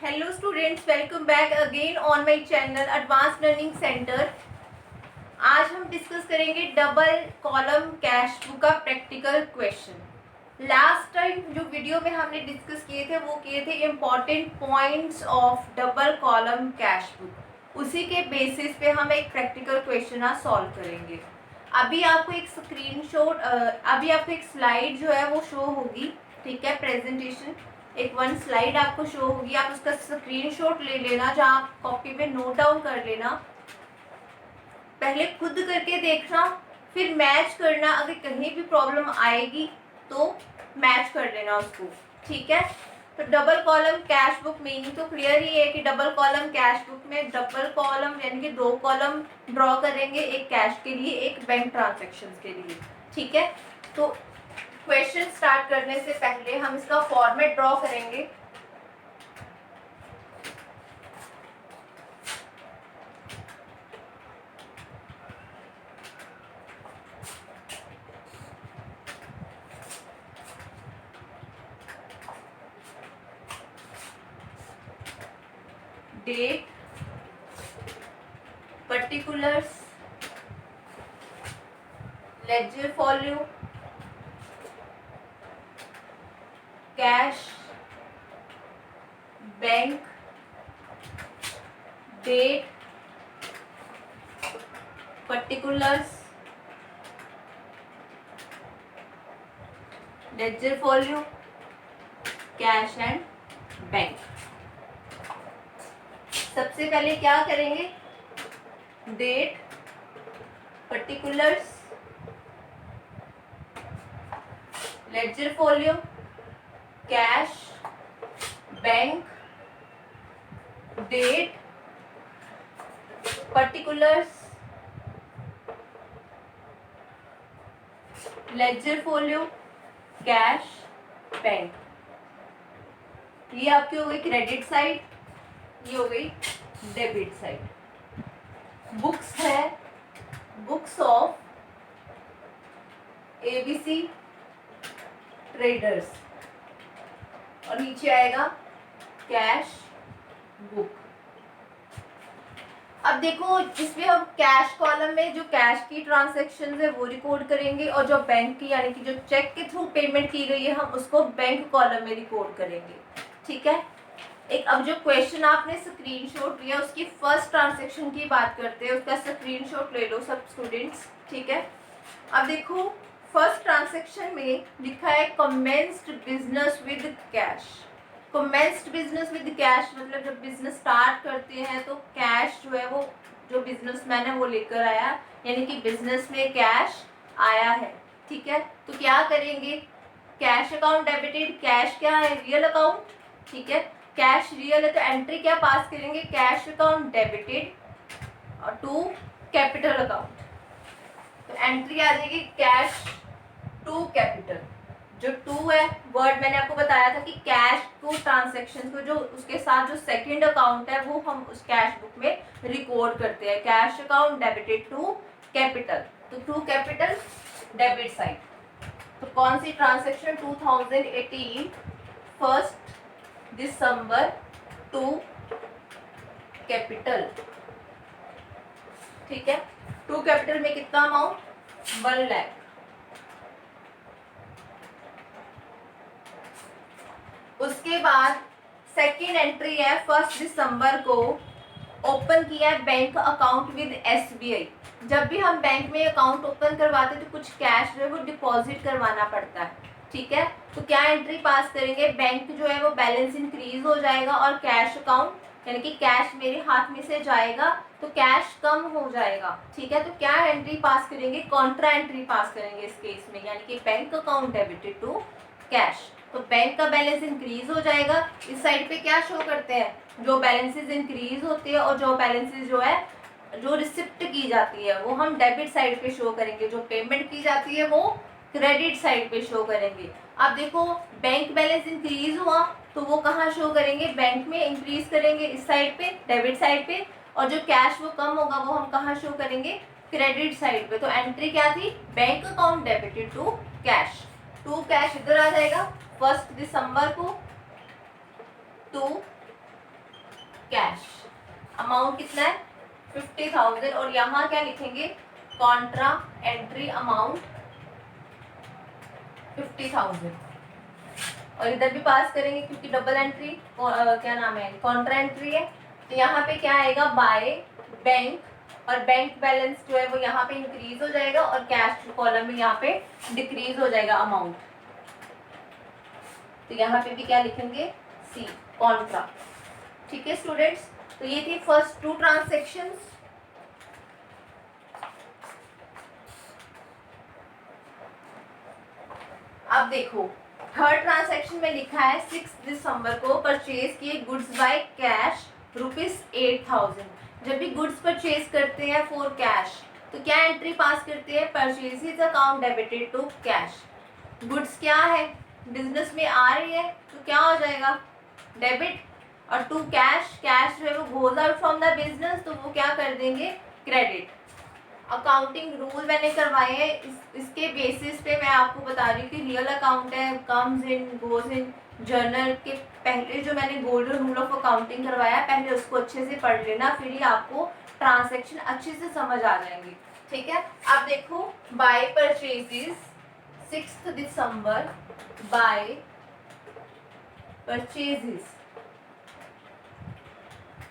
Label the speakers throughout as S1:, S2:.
S1: Hello students, welcome back again on my channel Advanced Learning Center। आज हम discuss करेंगे double column cash book का practical question. Last time जो video में हमने डिस्कस किए थे वो किए थे important points of double column cash book. उसी के बेसिस पे हम एक प्रैक्टिकल क्वेश्चन आज सॉल्व करेंगे। अभी आपको एक स्क्रीनशॉट अभी आपको एक स्लाइड जो है वो शो होगी, ठीक है। प्रेजेंटेशन एक वन स्लाइड आपको शो होगी, आप उसका स्क्रीनशॉट ले लेना, जहाँ आप कॉपी पे नोट डाउन कर लेना। पहले खुद करके देखना, फिर मैच करना। अगर कहीं भी प्रॉब्लम आएगी तो मैच कर लेना उसको, ठीक है। तो double column cash book meaning तो क्लियर ही है कि डबल कॉलम कैश बुक में डबल कॉलम यानी कि दो कॉलम ड्रॉ करेंगे, एक कैश के लिए एक बैंक ट्रांजेक्शन के लिए, ठीक है। तो क्वेश्चन स्टार्ट करने से पहले हम इसका फॉर्मेट ड्रॉ करेंगे। Date, particulars, ledger folio, cash, bank, date, particulars, ledger folio, cash and bank. सबसे पहले क्या करेंगे, date, particulars, ledger folio, cash, bank, date, particulars, ledger folio, cash, bank. ये आपकी हो गई क्रेडिट साइड, ये हो गई डेबिट साइड। बुक्स है, बुक्स ऑफ एबीसी ट्रेडर्स, और नीचे आएगा कैश बुक। अब देखो, इसमें हम कैश कॉलम में जो कैश की ट्रांजैक्शन है वो रिकॉर्ड करेंगे, और जो बैंक की यानी कि जो चेक के थ्रू पेमेंट की गई है हम उसको बैंक कॉलम में रिकॉर्ड करेंगे, ठीक है। एक अब जो क्वेश्चन आपने स्क्रीनशॉट लिया उसकी फर्स्ट ट्रांजैक्शन की बात करते हैं, उसका स्क्रीनशॉट ले लो सब स्टूडेंट्स, ठीक है। अब देखो, फर्स्ट ट्रांजैक्शन में लिखा है commenced business with cash. Commenced business with cash मतलब जब बिजनेस स्टार्ट करते हैं तो कैश जो है वो जो बिजनेसमैन है वो लेकर आया, यानी कि बिजनेस में कैश आया है, ठीक है। तो क्या करेंगे, कैश अकाउंट डेबिटेड, कैश क्या है, रियल अकाउंट, ठीक है। कैश रियल है तो एंट्री क्या पास करेंगे, कैश अकाउंट डेबिटेड और टू कैपिटल अकाउंट। तो एंट्री आ जाएगी कैश टू कैपिटल। जो टू है वर्ड मैंने आपको बताया था कि कैश को ट्रांजैक्शन को जो उसके साथ जो सेकंड अकाउंट है वो हम उस कैश बुक में रिकॉर्ड करते हैं, cash account debited to capital. तो टू कैपिटल डेबिट साइड। तो कौन सी ट्रांजैक्शन, 2018 1 दिसंबर टू कैपिटल, ठीक है। टू कैपिटल में कितना अमाउंट, 1 लाख। उसके बाद सेकेंड एंट्री है 1 दिसंबर को ओपन किया है बैंक अकाउंट विद एसबीआई। जब भी हम बैंक में अकाउंट ओपन करवाते हैं तो कुछ कैश जो है वो डिपॉजिट करवाना पड़ता है, ठीक है। तो क्या एंट्री पास करेंगे, बैंक जो है वो बैलेंस इंक्रीज हो जाएगा और कैश अकाउंट यानी कि कैश मेरे हाथ में से जाएगा तो कैश कम हो जाएगा, ठीक है। तो क्या एंट्री पास करेंगे, कॉन्ट्रा एंट्री पास करेंगे इस केस में, यानी कि bank account debited to cash. तो बैंक का बैलेंस इंक्रीज हो जाएगा। इस साइड पे क्या शो करते हैं, जो बैलेंसेस इंक्रीज होते हैं और जो बैलेंसेस जो है जो रिसिप्ट की जाती है वो हम डेबिट साइड पे शो करेंगे, जो पेमेंट की जाती है वो क्रेडिट साइड पे शो करेंगे। अब देखो, बैंक बैलेंस इंक्रीज हुआ तो वो कहाँ शो करेंगे, बैंक में इंक्रीज करेंगे इस साइड पे डेबिट साइड पे, और जो कैश वो कम होगा वो हम कहाँ शो करेंगे, क्रेडिट साइड पे। तो एंट्री क्या थी, bank account debited to cash. To cash इधर आ जाएगा 1 दिसंबर को, टू कैश। अमाउंट कितना है 50,000 और यहाँ क्या लिखेंगे कॉन्ट्रा एंट्री अमाउंट 50,000 और इधर भी पास करेंगे क्योंकि डबल एंट्री क्या नाम है कॉन्ट्रा एंट्री है। तो यहाँ पे क्या आएगा बाय बैंक और बैंक बैलेंस जो है वो यहाँ पे इंक्रीज हो जाएगा और कैश कॉलम में यहाँ पे डिक्रीज हो जाएगा अमाउंट। तो यहाँ पे भी क्या लिखेंगे सी कॉन्ट्रा। ठीक है स्टूडेंट्स, तो ये थी फर्स्ट 2 ट्रांजेक्शंस। अब देखो थर्ड ट्रांजैक्शन में लिखा है 6 दिसंबर को परचेज किए गुड्स बाय कैश ₹8,000। जब भी गुड्स परचेज करते हैं फॉर कैश तो क्या एंट्री पास करते हैं purchases account debited to cash. Goods क्या है बिजनेस में आ रही है तो क्या हो जाएगा डेबिट और टू कैश, कैश जो है वो goes out from the business तो वो क्या कर देंगे क्रेडिट। अकाउंटिंग रूल मैंने करवाए हैं इसके बेसिस पे मैं आपको बता रही हूँ कि रियल अकाउंट है comes in goes in journal के पहले जो मैंने गोल्डन रूल ऑफ अकाउंटिंग करवाया है पहले उसको अच्छे से पढ़ लेना फिर ही आपको ट्रांजैक्शन अच्छे से समझ आ जाएंगे। ठीक है, अब देखो by purchases 6 December by purchases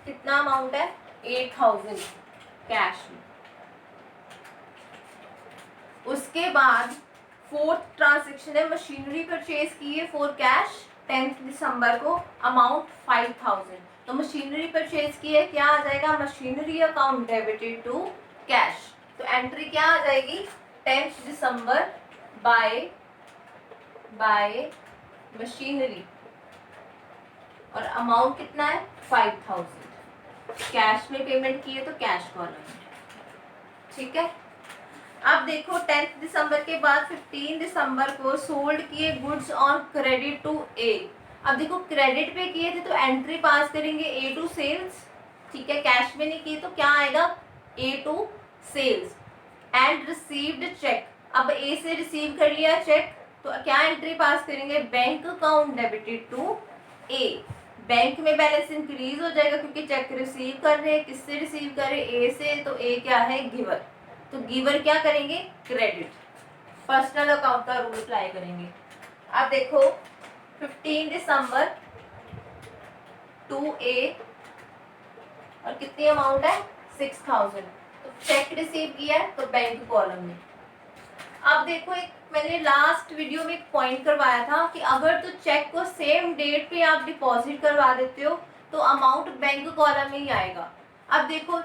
S1: कितना अमाउंट है 8,000 कैश में। उसके बाद फोर्थ ट्रांजैक्शन है मशीनरी परचेज की है फॉर कैश 10 दिसंबर को अमाउंट 5,000। तो मशीनरी परचेज की है क्या आ जाएगा machinery account debited to cash. तो एंट्री क्या आ जाएगी 10 दिसंबर बाय मशीनरी और अमाउंट कितना है 5,000। कैश में पेमेंट की है तो कैश कॉलम में। ठीक है, अब देखो 10 दिसंबर के बाद 15 दिसंबर को सोल्ड किए गुड्स ऑन क्रेडिट टू ए। अब देखो क्रेडिट पे किए थे तो एंट्री पास करेंगे ए टू सेल्स। ठीक है, कैश में नहीं किए तो क्या आएगा A to sales and received cheque. अब ए से रिसीव कर लिया चेक तो क्या एंट्री पास करेंगे bank account debited to A. Bank में बैलेंस इंक्रीज हो जाएगा क्योंकि चेक रिसीव कर रहे हैं, किससे रिसीव कर रहे हैं ए से, तो ए क्या है गिवर, तो गिवर क्या करेंगे क्रेडिट। पर्सनल अकाउंट का रूल अप्लाई करेंगे। अब देखो 15 दिसंबर टू ए और कितनी अमाउंट है 6,000। तो चेक रिसीव किया है तो बैंक कॉलम में। अब देखो एक मैंने लास्ट वीडियो में एक पॉइंट करवाया था कि अगर तो चेक को सेम डेट पे आप डिपॉजिट करवा देते हो तो अमाउंट बैंक कॉलम में ही आएगा। अब देखो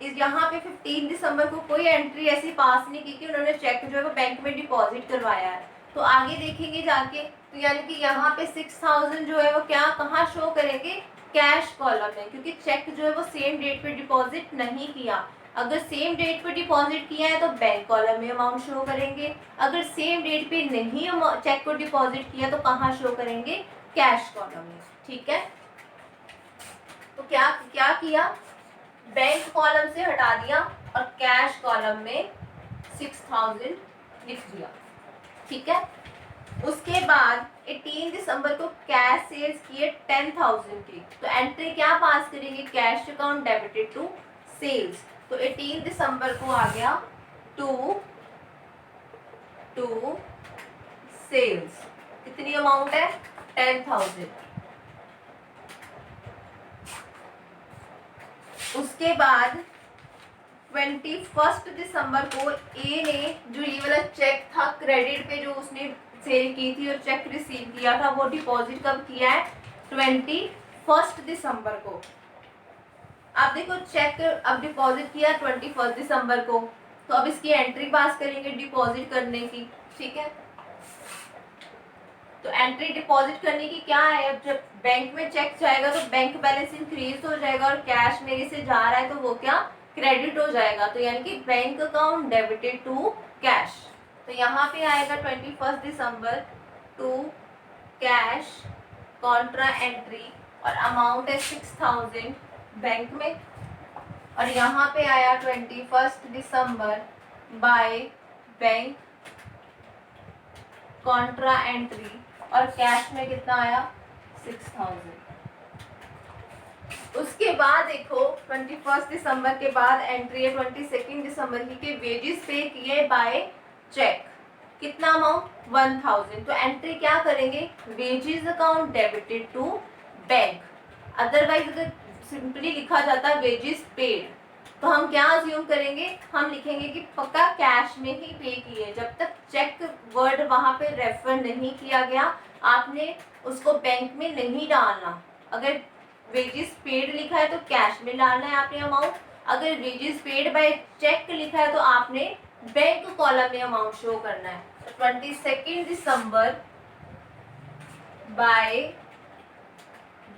S1: इस यहाँ पे 15 दिसंबर को कोई एंट्री ऐसी पास नहीं की कि उन्होंने चेक जो है वो बैंक में डिपॉजिट करवाया है। तो आगे देखेंगे जाके तो यानी कि यहाँ पे 6,000 जो है वो क्या कहाँ शो करेंगे कैश कॉलम में क्योंकि चेक जो है वो सेम डेट पे डिपॉजिट नहीं किया। अगर सेम डेट पे डिपॉजिट किया है तो बैंक कॉलम में अमाउंट शो करेंगे, अगर सेम डेट पे नहीं चेक को डिपॉजिट किया तो कहाँ शो करेंगे कैश कॉलम में। ठीक है, तो क्या क्या किया बैंक कॉलम से हटा दिया और कैश कॉलम में 6,000 लिख दिया। ठीक है, उसके बाद 18 दिसंबर को कैश सेल्स किए 10,000 की तो एंट्री क्या पास करेंगे cash account debited to sales. तो 18 दिसंबर को आ गया टू सेल्स कितनी अमाउंट है 10,000। उसके बाद 21 दिसंबर को ए ने जो ये वाला चेक था क्रेडिट पे जो उसने सेल की थी और चेक रिसीव किया था वो डिपॉजिट कब किया है 21 दिसंबर को। अब देखो चेक अब डिपॉजिट किया 21 दिसंबर को तो अब इसकी एंट्री पास करेंगे डिपॉजिट करने की। ठीक है, तो एंट्री डिपॉजिट करने की क्या है अब जब बैंक में चेक जाएगा तो बैंक बैलेंस इंक्रीज हो जाएगा और कैश मेरे से जा रहा है तो वो क्या क्रेडिट हो जाएगा। तो यानी कि bank account debited to cash. तो यहाँ पे आएगा 21 दिसंबर टू कैश कॉन्ट्रा एंट्री और अमाउंट है 6,000 बैंक में और यहाँ पे आया 21 दिसंबर बाय बैंक कॉन्ट्रा एंट्री और कैश में कितना आया 6,000। उसके बाद देखो 21 दिसंबर के बाद एंट्री है 22 दिसंबर की के वेजेस पे किए बाय चेक, कितना अमाउंट 1000। तो एंट्री क्या करेंगे, wages account debited to bank. Otherwise अगर सिंपली लिखा जाता है वेजेस पेड, तो हम क्या अज्यूम करेंगे, हम लिखेंगे कि पक्का कैश में ही पे किए। जब तक चेक वर्ड वहां पे रेफर नहीं किया गया, आपने उसको बैंक में नहीं डालना। अगर वेजेस पेड लिखा है तो कैश में डालना है आपने अमाउंट, अगर वेजेस पेड बाय चेक लिखा है तो आपने बैंक कॉलम में अमाउंट शो करना है। 22 दिसंबर बाय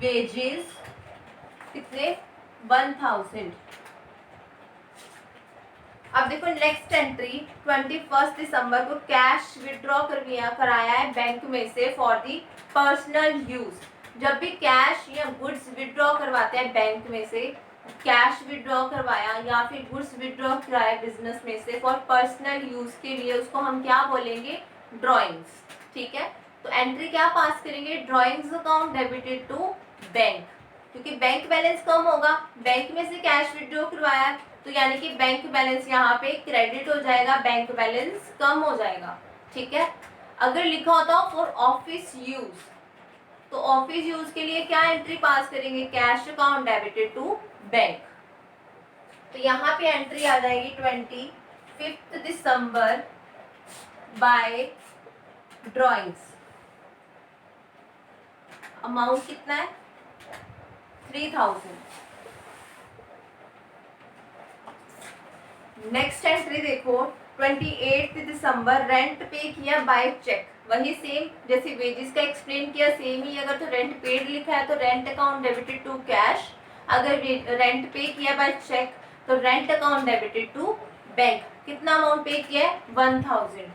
S1: वेजेस कितने 1000। अब देखो नेक्स्ट एंट्री 21 दिसंबर को कैश विड्रॉ कराया है बैंक में से फॉर दी पर्सनल यूज। जब भी कैश या गुड्स विड्रॉ करवाते हैं बैंक में से, कैश विड्रॉ करवाया या फिर गुड्स विड्रॉ कराया बिजनेस में से फॉर पर्सनल यूज के लिए, उसको हम क्या बोलेंगे, ड्रॉइंग्स। ठीक है, तो एंट्री क्या पास करेंगे, drawings account debited to bank, क्योंकि बैंक बैलेंस कम होगा, बैंक में से कैश विड्रॉ करवाया तो यानी कि बैंक बैलेंस यहाँ पे क्रेडिट हो जाएगा, बैंक बैलेंस कम हो जाएगा। ठीक है, अगर लिखा होता फॉर ऑफिस यूज, तो ऑफिस यूज के लिए क्या एंट्री पास करेंगे, cash account debited to bank. तो यहाँ पे एंट्री आ जाएगी 25 दिसंबर बाय ड्रॉइंग्स। अमाउंट कितना है 3000। नेक्स्ट एंट्री देखो 28 दिसंबर रेंट पे किया बाय चेक। वही सेम जैसे वेजेस का एक्सप्लेन किया, सेम ही। अगर तो रेंट पेड लिखा है तो rent account debited to cash, अगर रेंट पे किया बाय चेक तो rent account debited to bank. कितना अमाउंट पे किया है 1000।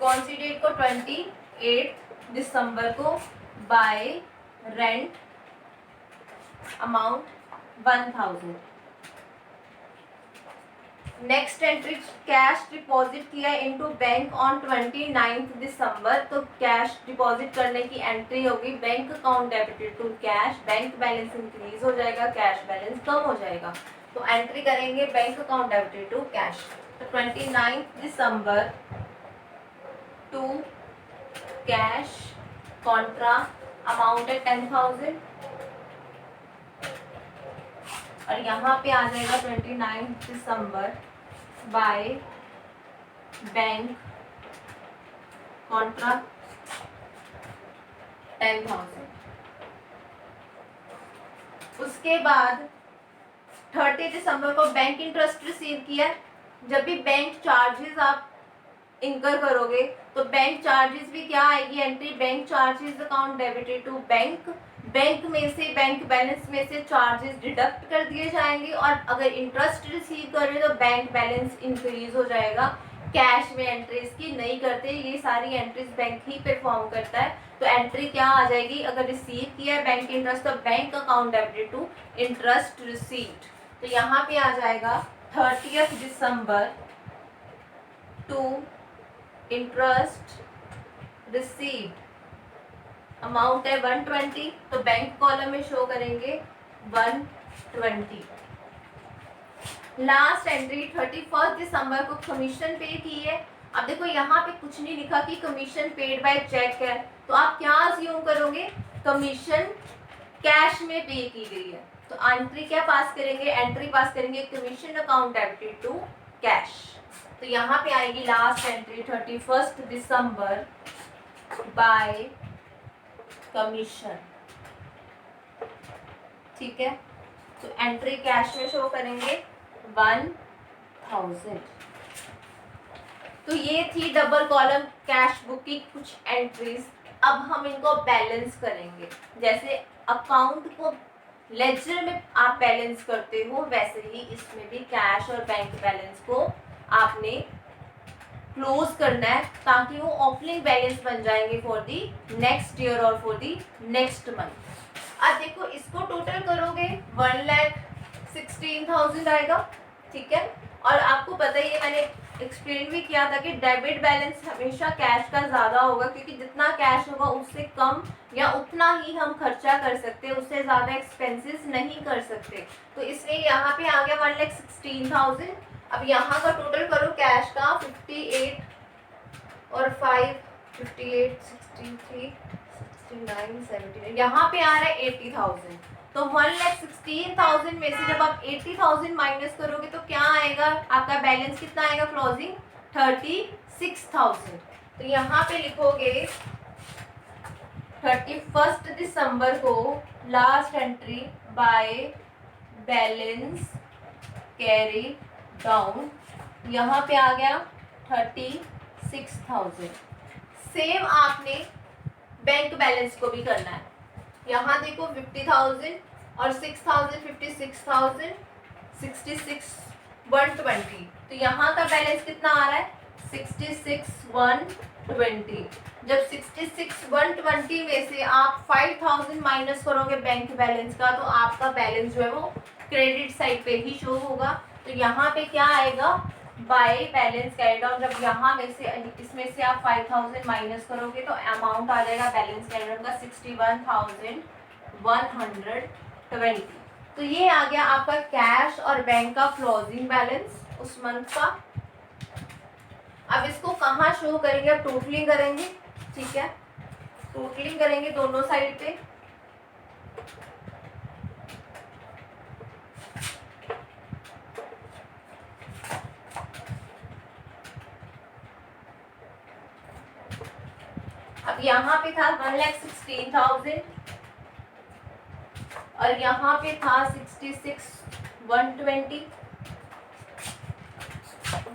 S1: कौन सी डेट को 28 दिसंबर को by rent amount 1000। Next entry cash deposit किया इनटू बैंक ऑन 29 दिसंबर। तो कैश डिपॉजिट करने की एंट्री होगी bank account debited to cash, bank balance increase हो जाएगा, कैश बैलेंस कम हो जाएगा। तो एंट्री करेंगे bank account debited to cash. तो 29 दिसंबर टू कैश कॉन्ट्रा अमाउंट है 10,000 और यहाँ पे आ जाएगा 29 दिसंबर बाय बैंक कॉन्ट्रा 10,000। उसके बाद 30 दिसंबर को बैंक इंटरेस्ट रिसीव किया। जब भी बैंक चार्जेस आप इंकर करोगे तो बैंक चार्जेस भी क्या आएगी entry, bank charges account debited to bank. Bank में से बैंक बैलेंस में से चार्जेस डिडक्ट कर दिए जाएंगे और अगर इंटरेस्ट रिसीव कर रहे हो तो बैंक बैलेंस इंक्रीज हो जाएगा। कैश में एंट्रीज की नहीं करते, ये सारी एंट्रीज बैंक ही परफॉर्म करता है। तो एंट्री क्या आ जाएगी, अगर रिसीव किया है बैंक इंटरेस्ट तो bank account debited to interest received. तो यहाँ पे आ जाएगा 30 दिसंबर टू इंटरेस्ट रिसीव्ड अमाउंट है 120। तो बैंक कॉलम में शो करेंगे 120। लास्ट एंट्री 31 दिसंबर को कमीशन पे की है। अब देखो यहाँ पे कुछ नहीं लिखा कि कमीशन पेड बाय चेक है, तो आप क्या अज्यूम करोगे, कमीशन कैश में पे की गई है। तो एंट्री क्या पास करेंगे, एंट्री पास करेंगे commission account debited to cash. तो यहाँ पे आएगी लास्ट एंट्री 31 दिसंबर बाय कमीशन। ठीक है, तो एंट्री कैश में शो करेंगे 1000। तो ये थी डबल कॉलम कैश बुक की कुछ एंट्रीज। अब हम इनको बैलेंस करेंगे। जैसे अकाउंट को लेजर में आप बैलेंस करते हो वैसे ही इसमें भी कैश और बैंक बैलेंस को आपने क्लोज करना है ताकि वो ओपनिंग बैलेंस बन जाएंगे फॉर दी नेक्स्ट ईयर और फॉर दी नेक्स्ट मंथ। अब देखो इसको टोटल करोगे 1,16,000 आएगा। ठीक है, और आपको पता ही है मैंने एक्सप्लेन भी किया था कि डेबिट बैलेंस हमेशा कैश का ज़्यादा होगा, क्योंकि जितना कैश होगा उससे कम या उतना ही हम खर्चा कर सकते हैं, उससे ज़्यादा एक्सपेंसेस नहीं कर सकते। तो इसलिए यहाँ पे आ गया 1,16,000। अब यहाँ का टोटल करो कैश का 58 और 5 58 63 69 70, यहाँ पे आ रहा है 80,000। तो 1,16,000 में से जब आप 80,000 माइनस करोगे तो क्या आएगा, आपका बैलेंस कितना आएगा क्लोजिंग 36,000। तो यहाँ पे लिखोगे 31 दिसंबर को last entry by balance carry down, यहाँ पे आ गया 36,000। सेम आपने बैंक बैलेंस को भी करना है। यहाँ देखो 50,000 और 6,000 56,000 66 120। तो यहाँ का बैलेंस कितना आ रहा है 66 120। जब 66 120 में से आप 5,000 माइनस करोगे बैंक बैलेंस का, तो आपका बैलेंस जो है वो क्रेडिट साइड पे ही शो होगा। तो यहाँ पे क्या आएगा बाय बैलेंस कैरी डाउन, जब यहाँ में से इसमें से आप 5,000 माइनस करोगे तो अमाउंट आ जाएगा बैलेंस कैरी डाउन का 61,120। तो ये आ गया आपका कैश और बैंक का क्लोजिंग बैलेंस उस मंथ का। अब इसको कहाँ शो करेंगे, अब टोटलिंग करेंगे, ठीक है, टोटलिंग करेंगे दोनों साइड पे। अब यहाँ पे था 1,16,000 और यहाँ पे था 66 120,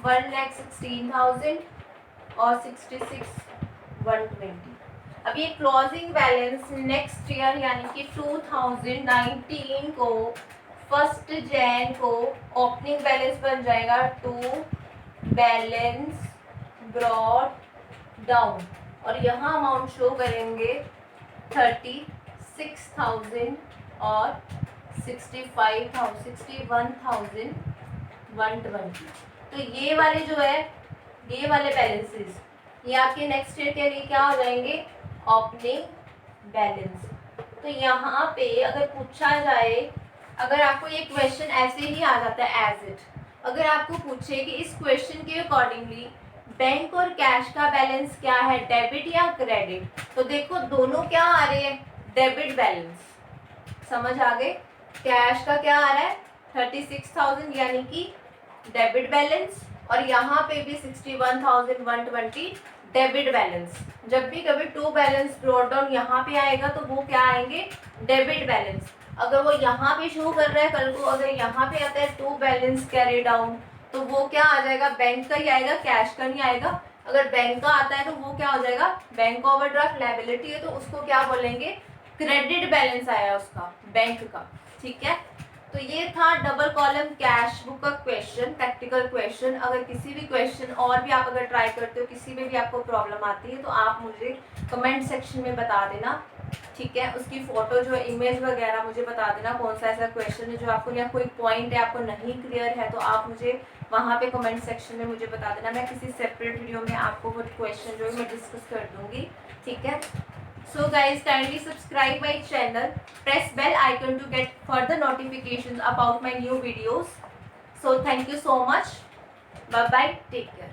S1: 1,16,000 और 66 120। अब ये क्लोजिंग बैलेंस नेक्स्ट ईयर यानी कि 2019 को 1 जैन को ओपनिंग बैलेंस बन जाएगा टू बैलेंस ब्रॉट डाउन, और यहाँ अमाउंट शो करेंगे 36,000 और 61,120। तो ये वाले जो है, ये वाले बैलेंसेस ये आपके नेक्स्ट ईयर के लिए क्या हो जाएंगे ओपनिंग बैलेंस। तो यहाँ पे अगर पूछा जाए, अगर आपको ये क्वेश्चन ऐसे ही आ जाता है एज इट, अगर आपको पूछे कि इस क्वेश्चन के अकॉर्डिंगली बैंक और कैश का बैलेंस क्या है, डेबिट या क्रेडिट, तो देखो दोनों क्या आ रहे हैं डेबिट बैलेंस, समझ आ गए। कैश का क्या आ रहा है 36,000 यानी कि डेबिट बैलेंस, और यहाँ पे भी 61,120 डेबिट बैलेंस। जब भी कभी टू बैलेंस ब्रॉट डाउन यहाँ पे आएगा तो वो क्या आएंगे डेबिट बैलेंस। अगर वो यहाँ पे शो कर रहा है कल को, अगर यहाँ पे आता है टू बैलेंस कैरी डाउन, तो वो क्या आ जाएगा बैंक का ही आएगा, कैश का नहीं आएगा। अगर बैंक का आता है तो वो क्या हो जाएगा बैंक ओवरड्राफ्ट लायबिलिटी है, तो उसको क्या बोलेंगे क्रेडिट बैलेंस आया उसका बैंक का, ठीक है। तो ये था डबल कॉलम कैश बुक का क्वेश्चन, प्रैक्टिकल क्वेश्चन। अगर किसी भी क्वेश्चन और भी आप अगर ट्राई करते हो, किसी में भी आपको प्रॉब्लम आती है, तो आप मुझे कमेंट सेक्शन में बता देना, ठीक है। उसकी फोटो जो इमेज वगैरह मुझे बता देना कौन सा ऐसा क्वेश्चन है जो आपको, या कोई पॉइंट है आपको नहीं क्लियर है, तो आप मुझे वहाँ पे कमेंट सेक्शन में मुझे बता देना। मैं किसी सेपरेट वीडियो में आपको वो क्वेश्चन जो है मैं डिस्कस कर दूँगी, ठीक है। So guys, kindly subscribe my channel, press bell icon to get further notifications about my new videos. So thank you so much. Bye bye. Take care.